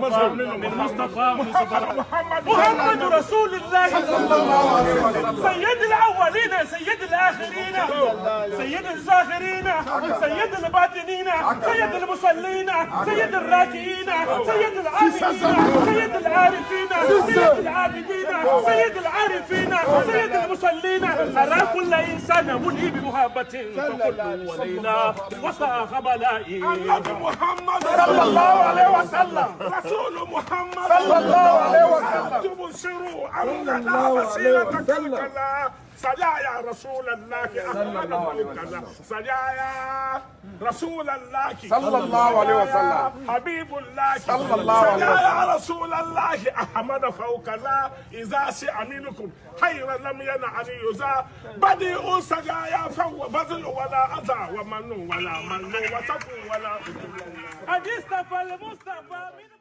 من مصطفى محمد رسول الله صلى الله عليه وسلم، سيد الأولين سيد الآخرين سيد الزاخرين سيد الباطنين سيد المصلين سيد الراكعين سيد العابدين سيد العارفين سيد العابدين سيد العارفين سيد المصلين. أرى كل إنسان ملهي بمحبة فكل ولينا وصاخ بلائي. النبي محمد صلى الله عليه وسلم رسول محمد صلى الله عليه وسلم تبصروا أننا وسيلتك الكلا. سجايا رسول الله أحمد الكلا. سجايا رسول الله صلى الله عليه وسلم حبيب الله صلى الله عليه وسلم. سجايا رسول الله أحمد فوق لا إذا شاء منكم خيرا لم ينع أن يزا. بديء سجايا فهو بذل ولا أذى ومن ولا من وتقو ولا أجي استفى المصطفى من